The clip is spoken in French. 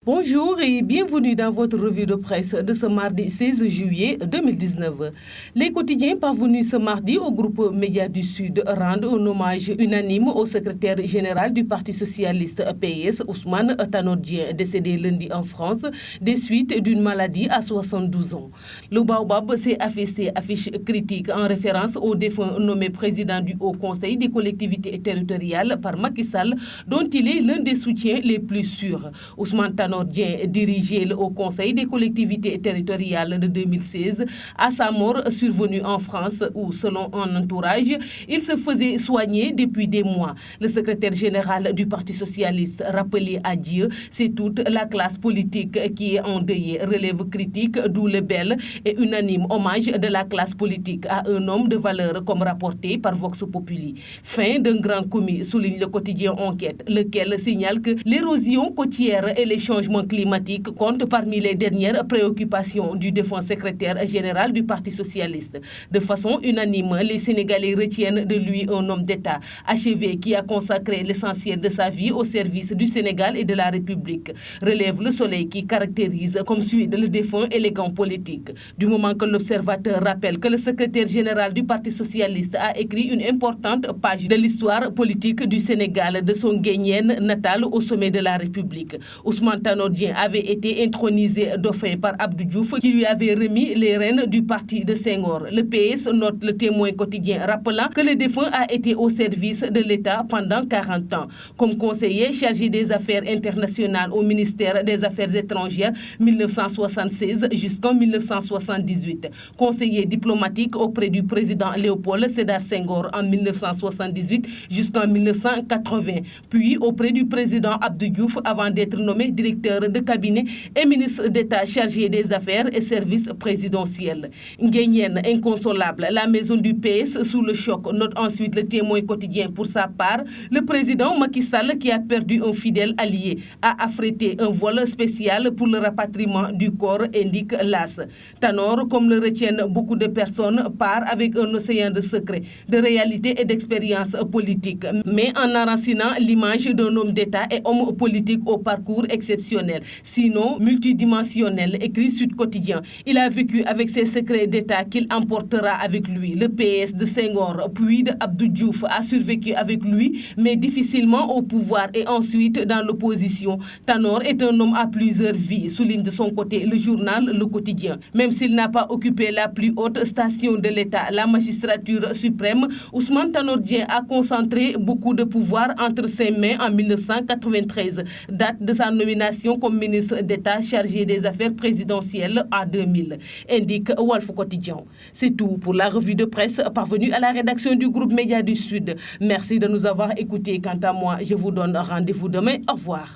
Bonjour et bienvenue dans votre revue de presse de ce mardi 16 juillet 2019. Les quotidiens parvenus ce mardi au groupe Médias du Sud rendent un hommage unanime au secrétaire général du Parti socialiste PS, Ousmane Tanor Dieng, décédé lundi en France des suites d'une maladie à 72 ans. Le Baobab s'est affiché affiche critique en référence au défunt nommé président du Haut Conseil des collectivités territoriales par Macky Sall, dont il est l'un des soutiens les plus sûrs. Ousmane Tanor Dieng dirigeait le Haut Conseil des collectivités territoriales de 2016 à sa mort survenue en France où, selon un entourage, il se faisait soigner depuis des mois. Le secrétaire général du Parti socialiste, rappelé à Dieu, c'est toute la classe politique qui est endeuillée. Relève critique, d'où le bel et unanime hommage de la classe politique à un homme de valeur comme rapporté par Vox Populi. Fin d'un grand commis, souligne le quotidien Enquête, lequel signale que l'érosion côtière et les changements climatiques comptent parmi les dernières préoccupations du défunt secrétaire général du Parti socialiste. De façon unanime, les Sénégalais retiennent de lui un homme d'État achevé qui a consacré l'essentiel de sa vie au service du Sénégal et de la République. Relève le Soleil qui caractérise comme suit le défunt élégant politique. Du moment que l'Observateur rappelle que le secrétaire général du Parti socialiste a écrit une importante page de l'histoire politique du Sénégal de son guénienne natale au sommet de la République. Ousmane Tanor Dieng avait été intronisé dauphin par Abdou Diouf qui lui avait remis les rênes du parti de Senghor. Le PS note le Témoin quotidien rappelant que le défunt a été au service de l'État pendant 40 ans. Comme conseiller chargé des affaires internationales au ministère des Affaires étrangères 1976 jusqu'en 1978. Conseiller diplomatique auprès du président Léopold Sédar Senghor en 1978 jusqu'en 1980. Puis auprès du président Abdou Diouf avant d'être nommé directeur de cabinet et ministre d'État chargé des affaires et services présidentiels. Nguénienne inconsolable, la maison du PS sous le choc, note ensuite le Témoin quotidien. Pour sa part, le président Macky Sall, qui a perdu un fidèle allié, a affrété un vol spécial pour le rapatriement du corps, indique l'AS. Tanor, comme le retiennent beaucoup de personnes, part avec un océan de secrets, de réalité et d'expérience politique, mais en enracinant l'image d'un homme d'État et homme politique au parcours exceptionnel, sinon multidimensionnel, écrit Sud Quotidien. Il a vécu avec ses secrets d'État qu'il emportera avec lui. Le PS de Senghor, puis de Abdou Diouf, a survécu avec lui, mais difficilement au pouvoir et ensuite dans l'opposition. Tanor est un homme à plusieurs vies, souligne de son côté le journal Le Quotidien. Même s'il n'a pas occupé la plus haute station de l'État, la magistrature suprême, Ousmane Tanor Dieng a concentré beaucoup de pouvoir entre ses mains en 1993, date de sa nomination comme ministre d'État chargé des affaires présidentielles en 2000, indique Walf Quotidien. C'est tout pour la revue de presse parvenue à la rédaction du groupe Médias du Sud. Merci de nous avoir écoutés. Quant à moi, je vous donne rendez-vous demain. Au revoir.